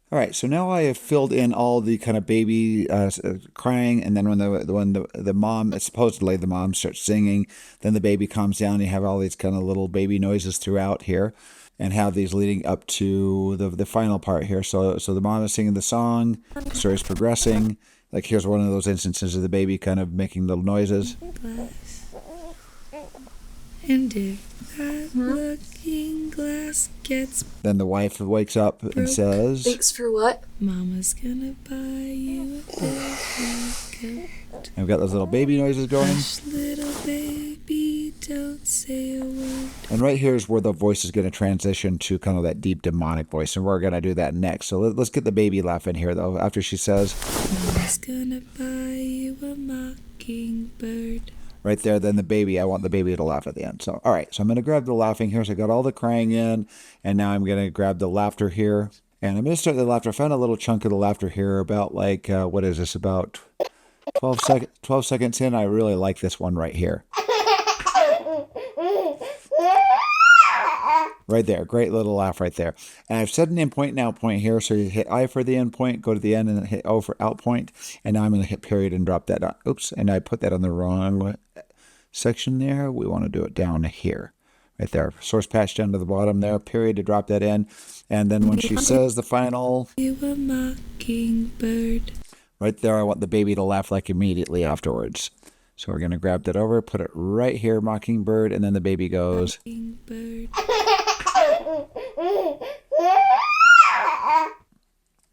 All right, so now I have filled in all the kind of baby crying, and then when the mom, supposedly the mom starts singing, then the baby calms down. You have all these kind of little baby noises throughout here, and have these leading up to the final part here. So the mom is singing the song, the story's progressing. Like here's one of those instances of the baby kind of making little noises. And if that looking glass gets Then the wife wakes up and says, Thanks for what? Mama's gonna buy you a big coat. and we've got those little baby noises going. Hush, little baby, don't say a word. And right here is where the voice is going to transition to kind of that deep demonic voice. And we're going to do that next. So let's get the baby laugh in here, though, after she says, Mama's gonna buy you a mockingbird. right there, then the baby, I want the baby to laugh at the end. So, all right, so I'm going to grab the laughing here. So I got all the crying in, and now I'm going to grab the laughter here. And I'm going to start the laughter. I found a little chunk of the laughter here, about like, what is this, about 12 seconds in. I really like this one right here. Right there. Great little laugh right there. And I've set an in point and out point here. So you hit I for the in point, go to the end, and then hit O for out point. And now I'm going to hit period and drop that on. Oops. And I put that on the wrong section there. We want to do it down here. Right there. Source patch down to the bottom there. Period to drop that in. And then when she says the final, You a mockingbird. right there, I want the baby to laugh like immediately afterwards. So we're going to grab that over, put it right here, mockingbird, and then the baby goes. Mockingbird.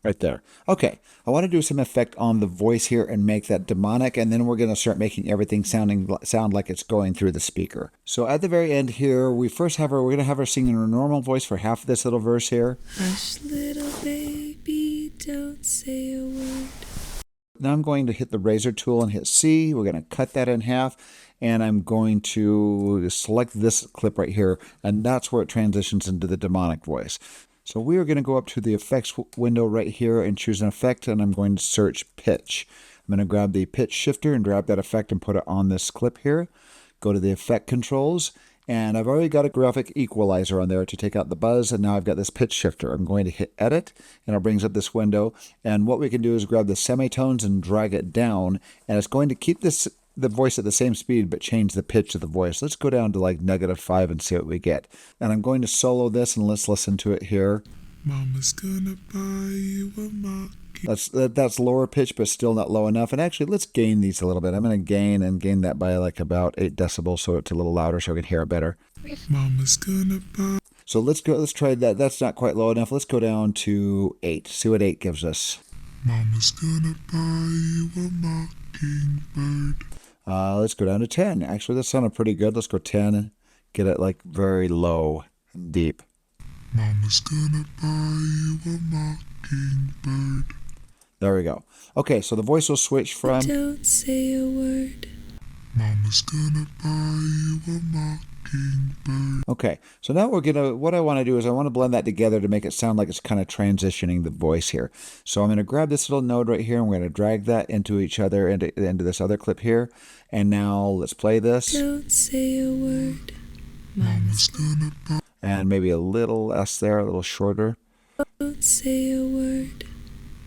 Right there. Okay, I want to do some effect on the voice here and make that demonic, and then we're going to start making everything sound like it's going through the speaker. So at the very end here, we're going to have her sing in her normal voice for half of this little verse here. Hush, little baby, don't say a word. Now I'm going to hit the razor tool and hit C. We're going to cut that in half, and I'm going to select this clip right here, and that's where it transitions into the demonic voice. So we are going to go up to the effects window right here and choose an effect, and I'm going to search pitch. I'm going to grab the pitch shifter and grab that effect and put it on this clip here. Go to the effect controls, and I've already got a graphic equalizer on there to take out the buzz, and now I've got this pitch shifter. I'm going to hit edit, and it brings up this window, and what we can do is grab the semitones and drag it down, and it's going to keep the voice at the same speed, but change the pitch of the voice. Let's go down to like -5 and see what we get. And I'm going to solo this, and let's listen to it here. Mama's gonna buy you a mocking. That's lower pitch, but still not low enough. And actually, let's gain these a little bit. I'm going to gain that by like about 8 decibels, so it's a little louder, so we can hear it better. Mama's gonna buy. So let's try that. That's not quite low enough. Let's go down to 8. See what 8 gives us. Mama's gonna buy you a mockingbird. Let's go down to 10. Actually, that sounded pretty good. Let's go 10 and get it like very low and deep. Mama's gonna buy you a mockingbird. There we go. Okay, so the voice will switch from... Don't say a word. Mama's gonna buy you a mockingbird. Okay, so now what I want to do is I want to blend that together to make it sound like it's kind of transitioning the voice here. So I'm going to grab this little node right here, and we're going to drag that into each other, into this other clip here. And now let's play this. Don't say a word. Mama's gonna buy. And maybe a little less there, a little shorter. Don't say a word.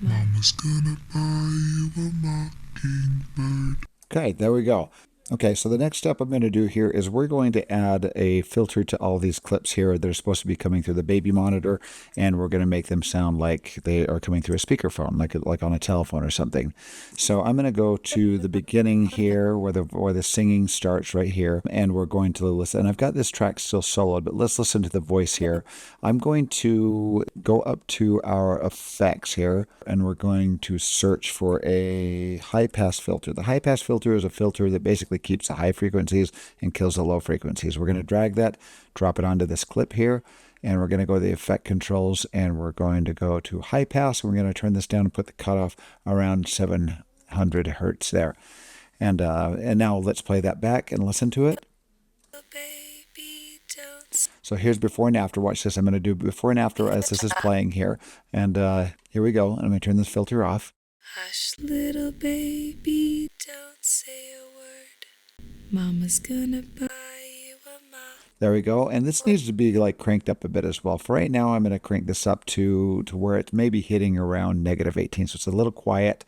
Mama's gonna buy you a mockingbird. Okay, there we go. Okay, so the next step I'm going to do here is we're going to add a filter to all these clips here that are supposed to be coming through the baby monitor, and we're going to make them sound like they are coming through a speakerphone, like on a telephone or something. So I'm going to go to the beginning here where the singing starts right here, and we're going to listen. And I've got this track still soloed, but let's listen to the voice here. I'm going to go up to our effects here, and we're going to search for a high pass filter. The high pass filter is a filter that basically keeps the high frequencies and kills the low frequencies. We're going to drag that, drop it onto this clip here, and we're going to go to the effect controls, and we're going to go to high pass. We're going to turn this down and put the cutoff around 700 hertz there. And now let's play that back and listen to it. Baby, don't. So here's before and after. Watch this. I'm going to do before and after as this is playing here. And here we go. I'm going to turn this filter off. Hush, little baby, don't say a word. Mama's gonna buy you a There we go. And this needs to be like cranked up a bit as well. For right now, I'm going to crank this up to where it's maybe hitting around -18. So it's a little quiet.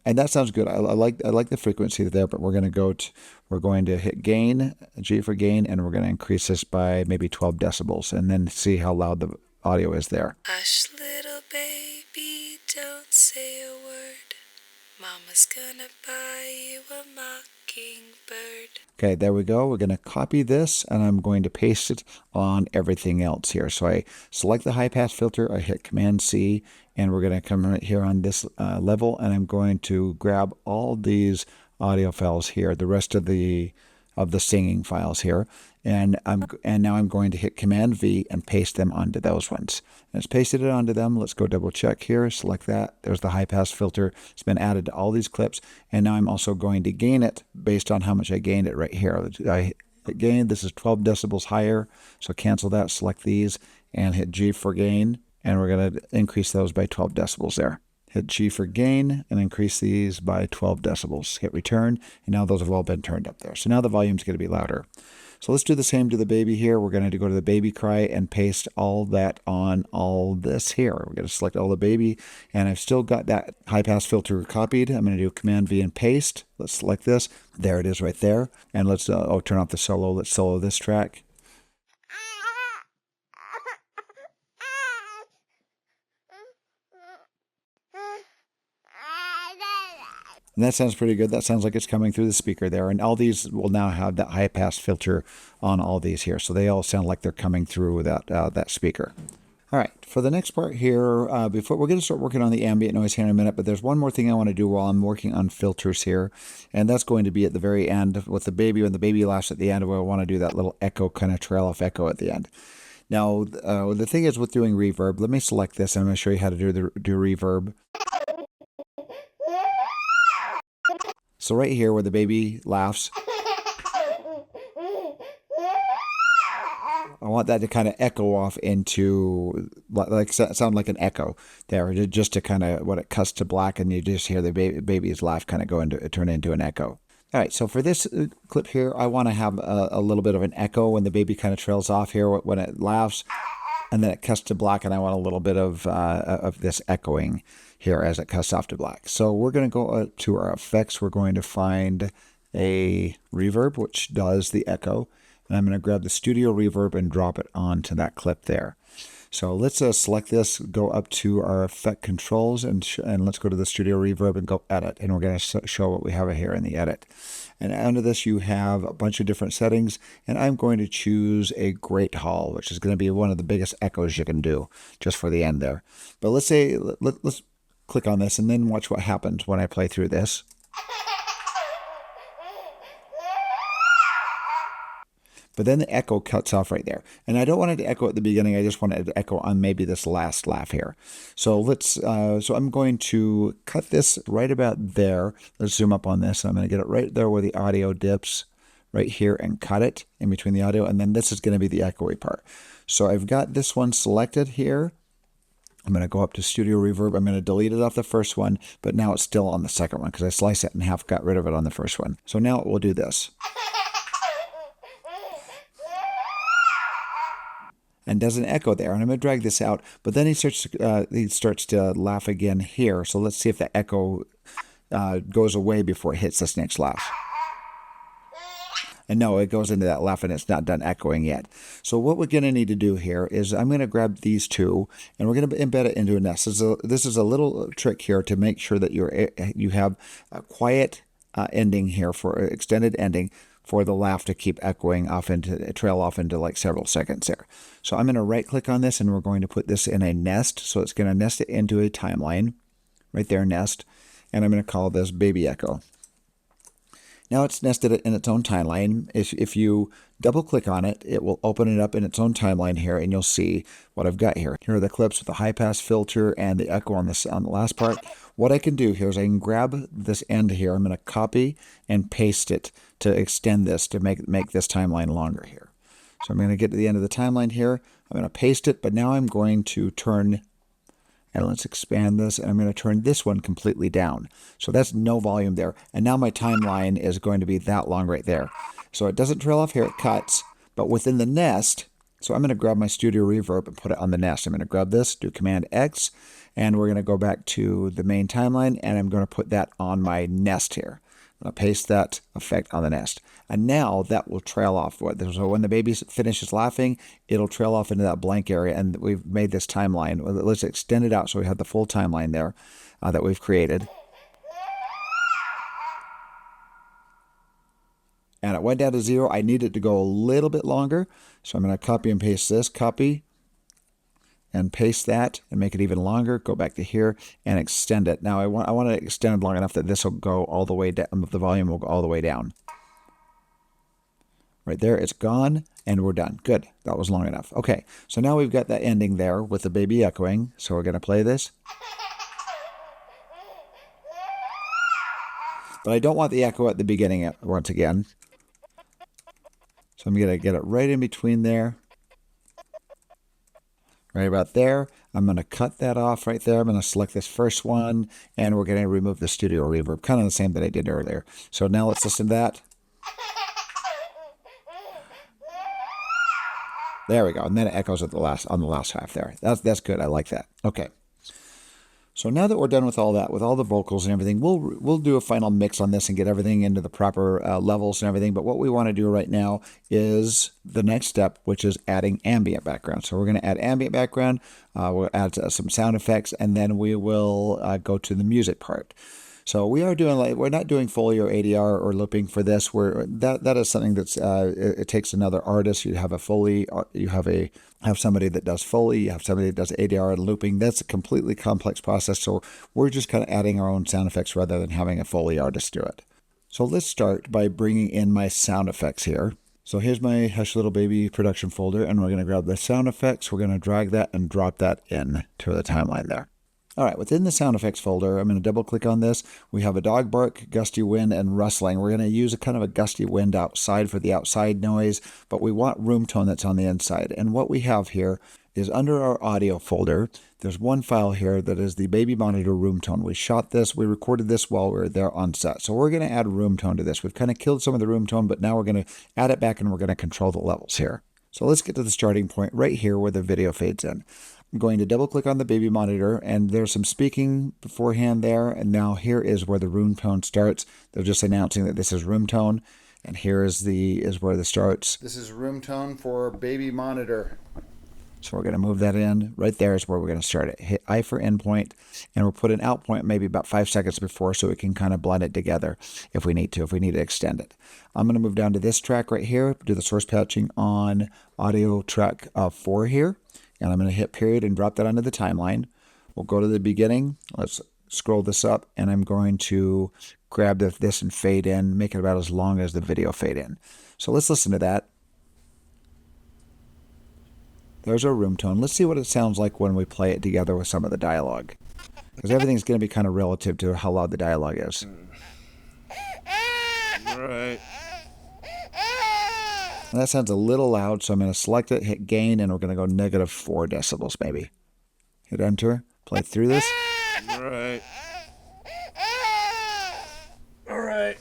And that sounds good. I like the frequency there, but we're going to hit gain, G for gain, and we're going to increase this by maybe 12 decibels and then see how loud the audio is there. Hush, little baby, don't say a word. Mama's gonna buy you a mockingbird. Okay, there we go. We're going to copy this and I'm going to paste it on everything else here. So I select the high pass filter, I hit Command C, and we're going to come right here on this level, and I'm going to grab all these audio files here, the rest of the singing files here, and now I'm going to hit Command V and paste them onto those ones. And it's pasted it onto them. Let's go double check here. Select that. There's the high pass filter. It's been added to all these clips, and now I'm also going to gain it based on how much I gained it right here. I hit gain. This is 12 decibels higher, so cancel that. Select these and hit G for gain, and we're going to increase those by 12 decibels there. Hit G for gain and increase these by 12 decibels. Hit return, and now those have all been turned up there. So now the volume's going to be louder. So let's do the same to the baby here. We're going to go to the baby cry and paste all that on all this here. We're going to select all the baby, and I've still got that high pass filter copied. I'm going to do Command V and paste. Let's select this. There it is right there. And let's turn off the solo. Let's solo this track. And that sounds pretty good. That sounds like it's coming through the speaker there. And all these will now have that high pass filter on all these here. So they all sound like they're coming through that speaker. All right, for the next part here, before we're going to start working on the ambient noise here in a minute, but there's one more thing I want to do while I'm working on filters here, and that's going to be at the very end with the baby. When the baby laughs at the end, I want to do that little echo, kind of trail off echo at the end. Now, the thing is with doing reverb, let me select this, and I'm going to show you how to do reverb. So right here where the baby laughs, I want that to kind of echo off into, like sound like an echo there, just to kind of, when it cuts to black and you just hear the baby's laugh kind of turn into an echo. All right, so for this clip here, I want to have a little bit of an echo when the baby kind of trails off here when it laughs, and then it cuts to black, and I want a little bit of this echoing here as it cuts off to black. So we're going to go to our effects. We're going to find a reverb, which does the echo. And I'm going to grab the studio reverb and drop it onto that clip there. So let's select this, go up to our effect controls, and let's go to the studio reverb and go edit. And we're going to show what we have here in the edit. And under this, you have a bunch of different settings. And I'm going to choose a great hall, which is going to be one of the biggest echoes you can do just for the end there. But let's say, let's click on this and then watch what happens when I play through this. But then the echo cuts off right there. And I don't want it to echo at the beginning. I just want it to echo on maybe this last laugh here. So so I'm going to cut this right about there. Let's zoom up on this. I'm going to get it right there where the audio dips right here and cut it in between the audio. And then this is going to be the echoey part. So I've got this one selected here. I'm going to go up to Studio Reverb. I'm going to delete it off the first one, but now it's still on the second one because I sliced it in half, got rid of it on the first one. So now it will do this. And does an echo there. And I'm going to drag this out, but then he starts to laugh again here. So let's see if the echo goes away before it hits this next laugh. And no, it goes into that laugh and it's not done echoing yet. So what we're going to need to do here is I'm going to grab these two and we're going to embed it into a nest. This is a little trick here to make sure that you have a quiet ending here for extended ending for the laugh to keep echoing off trail off into like several seconds there. So I'm going to right click on this and we're going to put this in a nest. So it's going to nest it into a timeline right there, nest. And I'm going to call this baby echo. Now it's nested in its own timeline. If you double click on it, it will open it up in its own timeline here, and you'll see what I've got here. Here are the clips with the high pass filter and the echo on the last part. What I can do here is I can grab this end here. I'm going to copy and paste it to extend this to make this timeline longer here. So I'm going to get to the end of the timeline here. I'm going to paste it, but now I'm going to turn. And let's expand this, and I'm going to turn this one completely down. So that's no volume there. And now my timeline is going to be that long right there. So it doesn't trail off here, it cuts, But within the nest, so I'm going to grab my Studio Reverb and put it on the nest. I'm going to grab this, do Command X, and we're going to go back to the main timeline, and I'm going to put that on my nest here. I'm going to paste that effect on the nest. And now that will trail off. So when the baby finishes laughing, it'll trail off into that blank area, and we've made this timeline. Let's extend it out so we have the full timeline there that we've created. And it went down to 0. I need it to go a little bit longer. So I'm going to copy and paste this. Copy and paste that and make it even longer. Go back to here and extend it. Now I want to extend it long enough that this will go all the way down. The volume will go all the way down. Right there, it's gone, and we're done. Good. That was long enough. Okay, so now we've got that ending there with the baby echoing. So we're going to play this. But I don't want the echo at the beginning once again. So I'm going to get it right in between there. Right about there. I'm going to cut that off right there. I'm going to select this first one, and we're going to remove the Studio Reverb. Kind of the same that I did earlier. So now let's listen to that. There we go. And then it echoes at on the last half there. That's good. I like that. Okay. So now that we're done with all that, with all the vocals and everything, we'll do a final mix on this and get everything into the proper levels and everything. But what we want to do right now is the next step, which is adding ambient background. So we're going to add ambient background. We'll add some sound effects, and then we will go to the music part. So we are doing we're not doing Foley or ADR or looping for this. That is something that's it takes another artist. You have a Foley, you have somebody that does Foley, you have somebody that does ADR and looping. That's a completely complex process. So we're just kind of adding our own sound effects rather than having a Foley artist do it. So let's start by bringing in my sound effects here. So here's my Hush Little Baby production folder, and we're going to grab the sound effects. We're going to drag that and drop that in to the timeline there. All right, within the sound effects folder, I'm going to double click on this. We have a dog bark, gusty wind, and rustling. We're going to use a kind of a gusty wind outside for the outside noise, but we want room tone that's on the inside. And what we have here is under our audio folder, there's one file here that is the baby monitor room tone. We shot this, we recorded this while we were there on set. So we're going to add room tone to this. We've kind of killed some of the room tone, but now we're going to add it back and we're going to control the levels here. So let's get to the starting point right here where the video fades in. I'm going to double click on the baby monitor, and there's some speaking beforehand there, and now here is where the room tone starts. They're just announcing that this is room tone, and here is where this starts. This is room tone for baby monitor. So we're going to move that in. Right there is where we're going to start it. Hit I for endpoint, and we'll put an out point maybe about 5 seconds before so we can kind of blend it together if we need to extend it. I'm going to move down to this track right here, do the source patching on audio track 4 here. And I'm going to hit period and drop that onto the timeline. We'll go to the beginning. Let's scroll this up, and I'm going to grab this and fade in, make it about as long as the video fade in. So let's listen to that. There's our room tone. Let's see what it sounds like when we play it together with some of the dialogue. Because everything's going to be kind of relative to how loud the dialogue is. Right. And that sounds a little loud, so I'm going to select it, hit gain, and we're going to go -4 decibels maybe. Hit enter, play through this. Right. All right.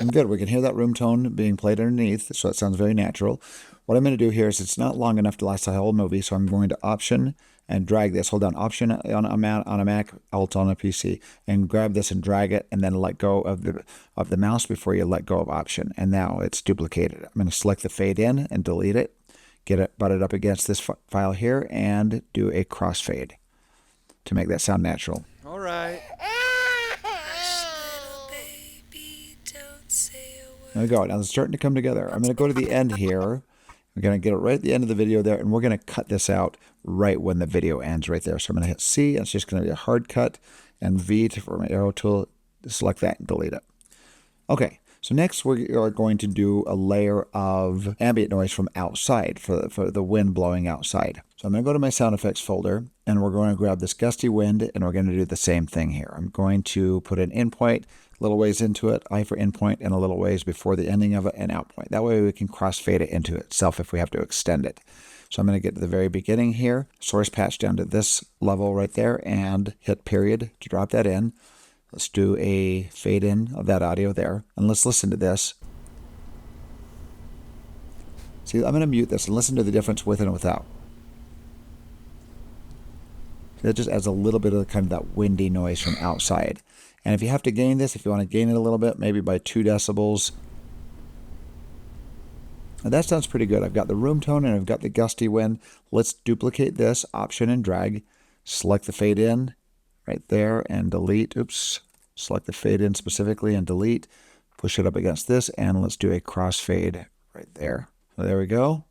And good, we can hear that room tone being played underneath, so it sounds very natural. What I'm going to do here is it's not long enough to last the whole movie, so I'm going to option and drag this. Hold down option on a Mac, alt on a PC, and grab this and drag it, and then let go of the mouse before you let go of option. And now it's duplicated. I'm going to select the fade in and delete it, get it butted up against this file here, and do a crossfade to make that sound natural. All right. Hush, little baby, don't say a word. There we go. Now it's starting to come together. I'm going to go to the end here. We're going to get it right at the end of the video there, and we're going to cut this out right when the video ends right there. So I'm going to hit C, and it's just going to be a hard cut, and V for my arrow tool, select that and delete it. Okay, so next we are going to do a layer of ambient noise from outside for the wind blowing outside. So I'm going to go to my sound effects folder, and we're going to grab this gusty wind, and we're going to do the same thing here. I'm going to put an in point, a little ways into it, I for in point, and a little ways before the ending of it, and out point. That way we can crossfade it into itself if we have to extend it. So I'm going to get to the very beginning here, source patch down to this level right there, and hit period to drop that in. Let's do a fade in of that audio there, and let's listen to this. See, I'm going to mute this and listen to the difference with and without. That just adds a little bit of kind of that windy noise from outside. And if you have to gain this, if you want to gain it a little bit, maybe by 2 decibels. And that sounds pretty good. I've got the room tone and I've got the gusty wind. Let's duplicate this, Option and drag. Select the fade in right there and delete. Oops. Select the fade in specifically and delete. Push it up against this and let's do a crossfade right there. So there we go.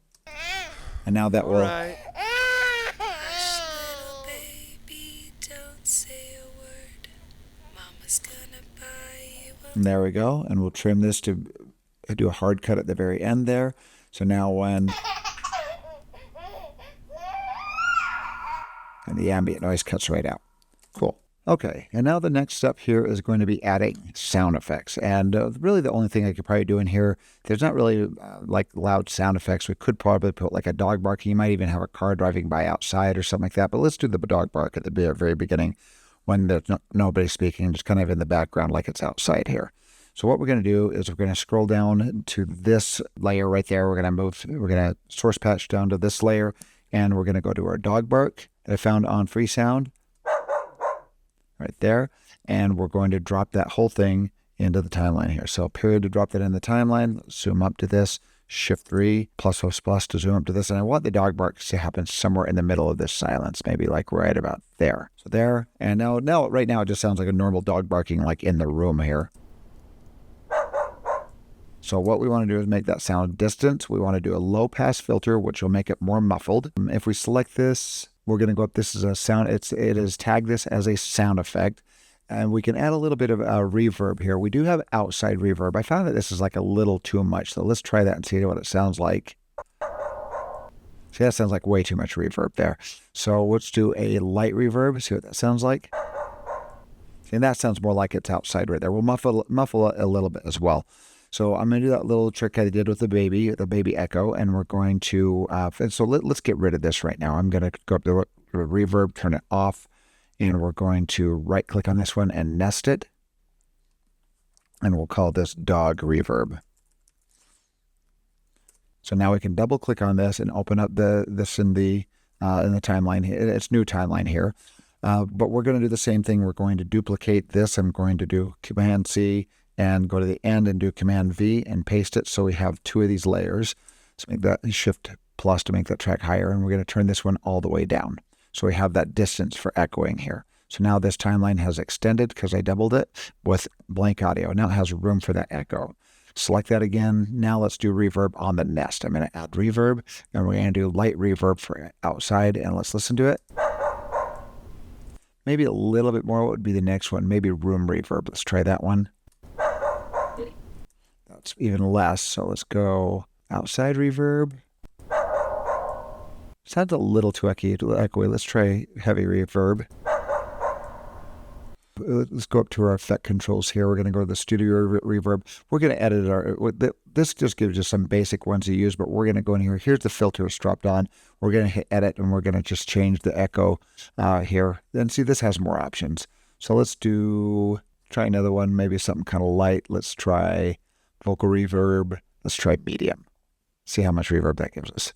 And now that will... Hush, little baby, don't say a word. Mama's gonna buy you a... And there we go. And we'll trim this to do a hard cut at the very end there. So now when... And the ambient noise cuts right out. Cool. Okay, and now the next step here is going to be adding sound effects. And really the only thing I could probably do in here, there's not really like loud sound effects. We could probably put like a dog barking. You might even have a car driving by outside or something like that. But let's do the dog bark at the very beginning when there's nobody speaking, just kind of in the background like it's outside here. So what we're going to do is we're going to scroll down to this layer right there. We're going to source patch down to this layer, and we're going to go to our dog bark that I found on Free Sound. Right there, and we're going to drop that whole thing into the timeline here. So period to drop that in the timeline. Let's zoom up to this, Shift 3, plus to zoom up to this, and I want the dog bark to happen somewhere in the middle of this silence, maybe like right about there. So there, and now right now it just sounds like a normal dog barking like in the room here. So what we want to do is make that sound distant. We want to do a low pass filter, which will make it more muffled. If we select this, we're going to go up. This is a sound. It is tagged this as a sound effect. And we can add a little bit of reverb here. We do have outside reverb. I found that this is like a little too much. So let's try that and see what it sounds like. See, that sounds like way too much reverb there. So let's do a light reverb. See what that sounds like. See, and that sounds more like it's outside right there. We'll muffle it a little bit as well. So I'm going to do that little trick I did with the baby echo, and we're going to, let's get rid of this right now. I'm going to go up to the reverb, turn it off, and we're going to right click on this one and nest it. And we'll call this dog reverb. So now we can double click on this and open up this in the timeline. It's new timeline here. But we're going to do the same thing. We're going to duplicate this. I'm going to do Command C and go to the end and do Command V and paste it. So we have 2 of these layers. So make that Shift plus to make that track higher. And we're going to turn this one all the way down. So we have that distance for echoing here. So now this timeline has extended because I doubled it with blank audio. Now it has room for that echo. Select that again. Now let's do reverb on the nest. I'm going to add reverb, and we're going to do light reverb for outside, and let's listen to it. Maybe a little bit more. What would be the next one? Maybe room reverb. Let's try that one. That's even less. So let's go outside reverb. Sounds a little too echoey. Let's try heavy reverb. Let's go up to our effect controls here. We're going to go to the studio reverb. We're going to edit this just gives you some basic ones to use, but we're going to go in here. Here's the filters dropped on. We're going to hit edit, and we're going to just change the echo here. Then see, this has more options. So let's try another one, maybe something kind of light. Let's try vocal reverb. Let's try medium. See how much reverb that gives us.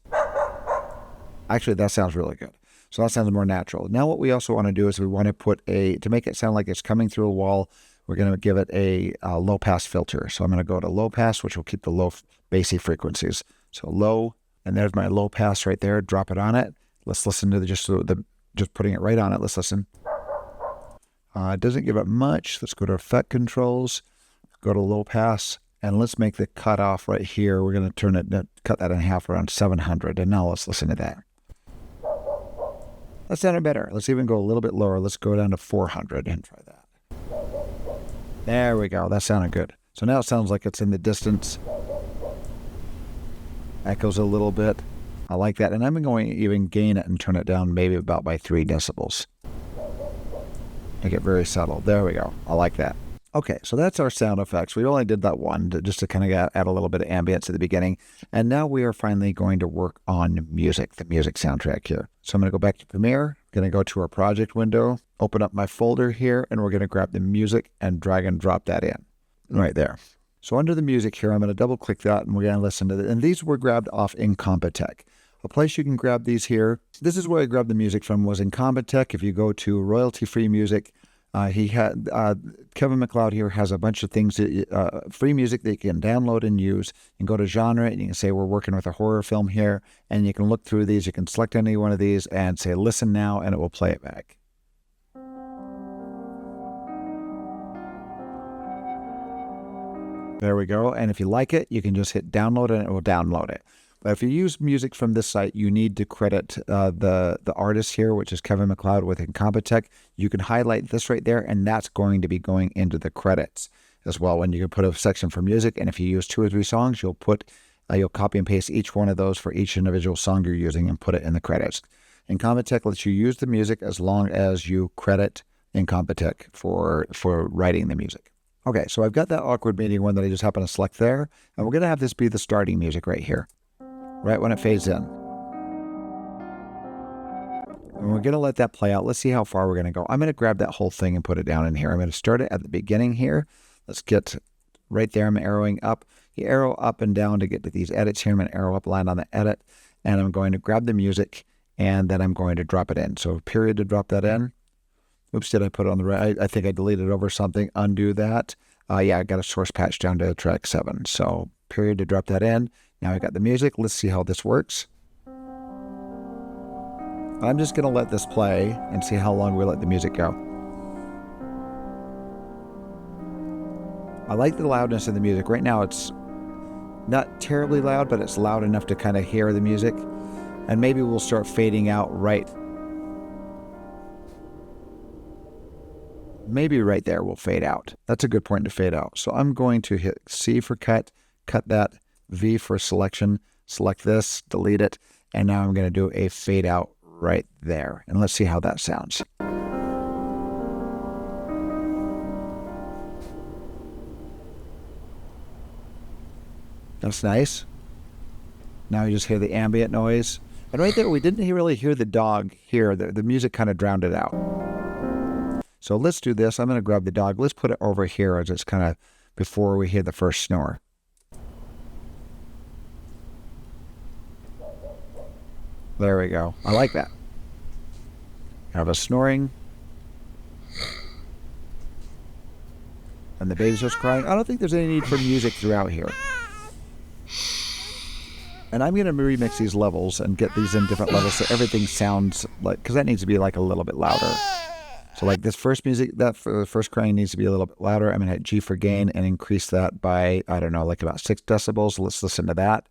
Actually, that sounds really good. So that sounds more natural. Now what we also want to do is we want to to make it sound like it's coming through a wall, we're going to give it a low pass filter. So I'm going to go to low pass, which will keep the low bassy frequencies. So low, and there's my low pass right there. Drop it on it. Let's listen to just putting it right on it. Let's listen. It doesn't give it much. Let's go to effect controls, go to low pass, and let's make the cutoff right here. We're going to cut that in half around 700. And now let's listen to that. That sounded better. Let's even go a little bit lower. Let's go down to 400 and try that. There we go. That sounded good. So now it sounds like it's in the distance. Echoes a little bit. I like that. And I'm going to even gain it and turn it down maybe about by 3 decibels. Make it very subtle. There we go. I like that. Okay, so that's our sound effects. We only did that one just to kind of add a little bit of ambience at the beginning. And now we are finally going to work on music, the music soundtrack here. So I'm going to go back to Premiere. I'm going to go to our project window, open up my folder here, and we're going to grab the music and drag and drop that in right there. So under the music here, I'm going to double click that and we're going to listen to it. And these were grabbed off Incompetech. A place you can grab these here. This is where I grabbed the music from, was Incompetech. If you go to royalty-free music, Kevin MacLeod here has a bunch of things, free music that you can download and use. You can go to genre and you can say we're working with a horror film here, and you can look through these. You can select any one of these and say listen now, and it will play it back. There we go. And if you like it, you can just hit download and it will download it. But if you use music from this site, you need to credit the artist here, which is Kevin MacLeod with Incompetech. You can highlight this right there, and that's going to be going into the credits as well. When you can put a section for music, and if you use 2 or 3 songs, you'll copy and paste each one of those for each individual song you're using and put it in the credits. Incompetech lets you use the music as long as you credit Incompetech for writing the music. Okay, so I've got that awkward meeting one that I just happened to select there, and we're going to have this be the starting music right here, right when it fades in. And we're going to let that play out. Let's see how far we're going to go. I'm going to grab that whole thing and put it down in here. I'm going to start it at the beginning here. Let's get right there. I'm arrowing up. You arrow up and down to get to these edits here. I'm going to arrow up, land on the edit, and I'm going to grab the music, and then I'm going to drop it in. So period to drop that in. Oops, did I put it on the right? I think I deleted over something. Undo that. Yeah, I got a source patch down to track 7. So period to drop that in. Now I got the music. Let's see how this works. I'm just going to let this play and see how long we let the music go. I like the loudness of the music. Right now it's not terribly loud, but it's loud enough to kind of hear the music. And maybe we'll start fading out right. Maybe right there will fade out. That's a good point to fade out. So I'm going to hit C for cut that, V for selection, select this, delete it, and now I'm going to do a fade out right there. And let's see how that sounds. That's nice. Now you just hear the ambient noise. And right there, we didn't really hear the dog here. The music kind of drowned it out. So let's do this. I'm going to grab the dog. Let's put it over here as it's kind of before we hear the first snore. There we go. I like that. Have a snoring. And the baby starts crying. I don't think there's any need for music throughout here. And I'm going to remix these levels and get these in different levels so everything sounds like, because that needs to be like a little bit louder. So like this first music, that for the first crying needs to be a little bit louder. I'm going to hit G for gain and increase that by, I don't know, like about 6 decibels. Let's listen to that.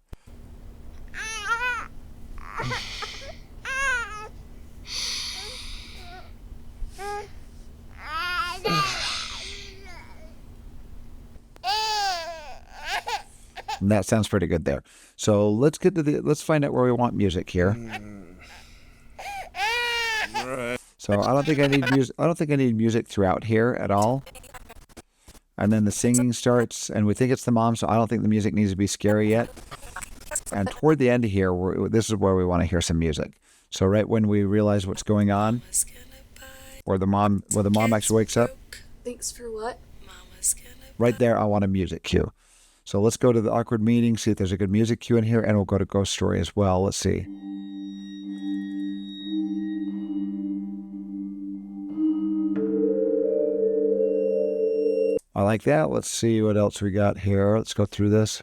And that sounds pretty good there. So let's find out where we want music here. So I don't think I need music. I don't think I need music throughout here at all. And then the singing starts, and we think it's the mom, so I don't think the music needs to be scary yet. And toward the end of here, this is where we want to hear some music. So right when we realize what's going on, where the mom actually wakes up. Thanks for what? Right there, I want a music cue. So let's go to the awkward meeting, see if there's a good music cue in here, and we'll go to Ghost Story as well. Let's see. I like that. Let's see what else we got here. Let's go through this.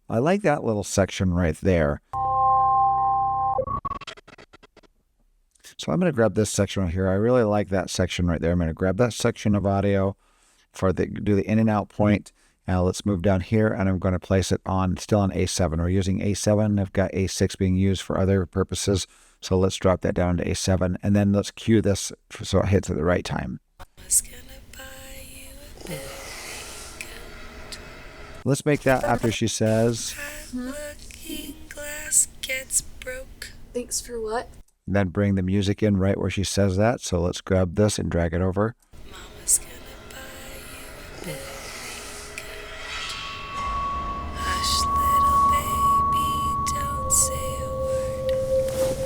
I like that little section right there. So I'm going to grab this section right here. I really like that section right there. I'm going to grab that section of audio do the in and out point. Now let's move down here, and I'm going to place it still on A7. We're using A7. I've got A6 being used for other purposes. So let's drop that down to A7, and then let's cue this so it hits at the right time. Let's make that after she says, Thanks for what? and then bring the music in right where she says that. So let's grab this and drag it over. Mama's gonna buy you a big coat. Hush, little baby, don't say a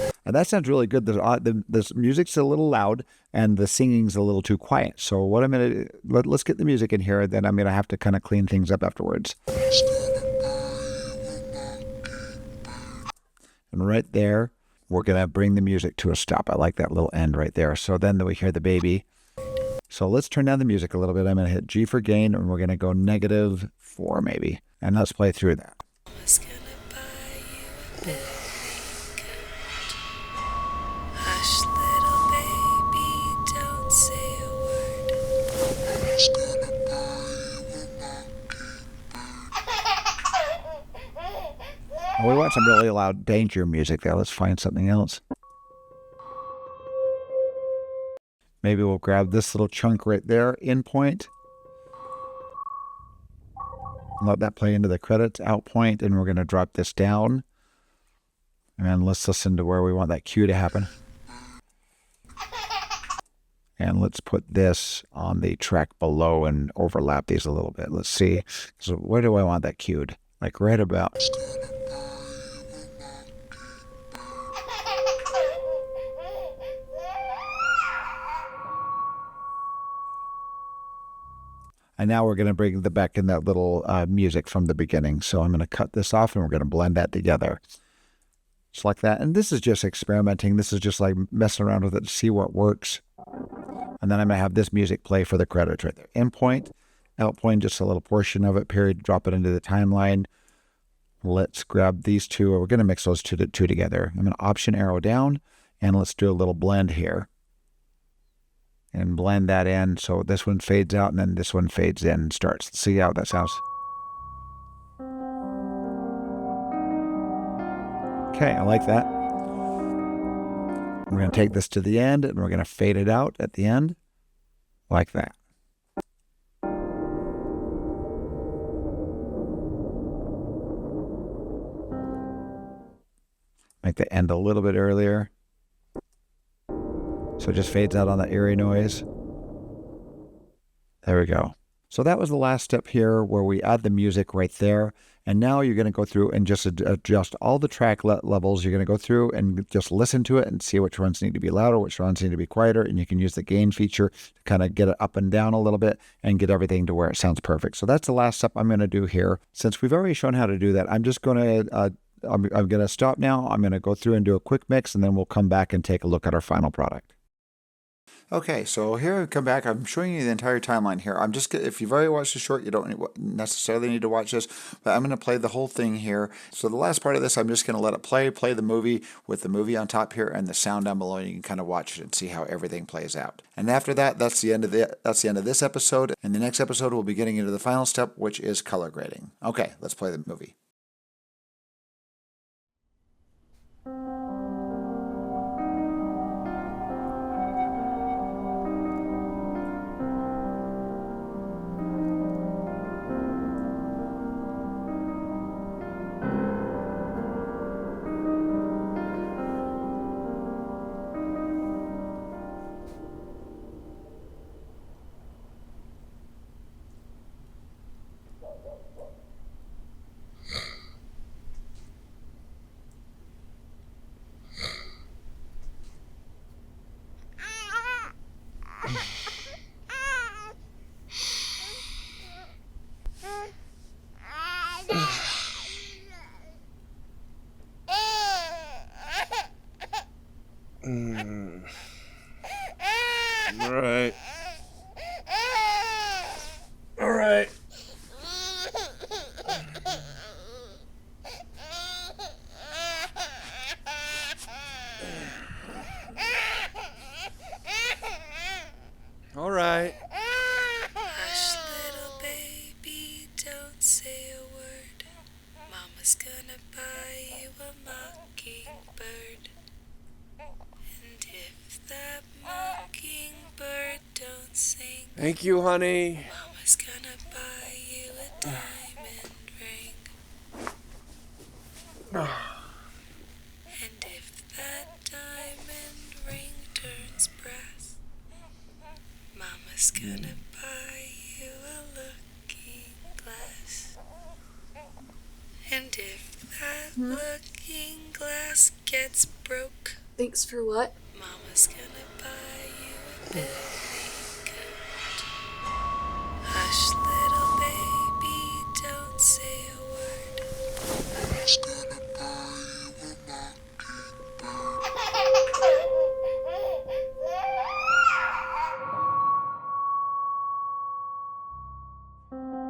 word. And that sounds really good. The music's a little loud and the singing's a little too quiet. So what I'm going to, let's get the music in here. Then I'm going to have to kind of clean things up afterwards. And right there, we're going to bring the music to a stop. I like that little end right there. So then we hear the baby. So let's turn down the music a little bit. I'm going to hit G for gain, and we're going to go -4 maybe. And let's play through that. Mama's gonna buy you a billy goat. Hush, little baby, don't say a word. Mama's gonna buy you a We want some really loud danger music there. Let's find something else. Maybe we'll grab this little chunk right there, in point. Let that play into the credits, out point, and we're going to drop this down. And let's listen to where we want that cue to happen. And let's put this on the track below and overlap these a little bit. Let's see. So where do I want that cued? Like right about. And now we're going to bring back in that little music from the beginning. So I'm going to cut this off and we're going to blend that together. Just like that. And this is just experimenting. This is just like messing around with it to see what works. And then I'm going to have this music play for the credits right there. In point, out point, just a little portion of it, period, drop it into the timeline. Let's grab these two. We're going to mix those two together. I'm going to option arrow down and let's do a little blend here. And blend that in. So this one fades out and then this one fades in and starts. Let's see how that sounds. Okay, I like that. We're going to take this to the end and we're going to fade it out at the end. Like that. Make the end a little bit earlier. So it just fades out on that eerie noise. There we go. So that was the last step here where we add the music right there. And now you're going to go through and just adjust all the track levels. You're going to go through and just listen to it and see which ones need to be louder, which ones need to be quieter. And you can use the gain feature to kind of get it up and down a little bit and get everything to where it sounds perfect. So that's the last step I'm going to do here. Since we've already shown how to do that, I'm just going to I'm going to stop now. I'm going to go through and do a quick mix, and then we'll come back and take a look at our final product. Okay, so here I come back. I'm showing you the entire timeline here. I'm just, if you've already watched the short, you don't necessarily need to watch this, but I'm going to play the whole thing here. So the last part of this, I'm just going to let it play the movie with the movie on top here and the sound down below, and you can kind of watch it and see how everything plays out. And after that, that's the end of this episode. And the next episode, we'll be getting into the final step, which is color grading. Okay, let's play the movie. All right. All right. All right. Hush, little baby, don't say a word. Mama's gonna buy you a mockingbird. And if that mockingbird don't sing, Thank you, honey. Mama's gonna buy you a diamond ring. And if that diamond ring turns brass, Mama's gonna buy you a looking glass. And if that looking glass gets broke, Thanks for what? Mama's gonna buy you a building coat. Hush, little baby, don't say a word. Mama's gonna buy you a mockingbird.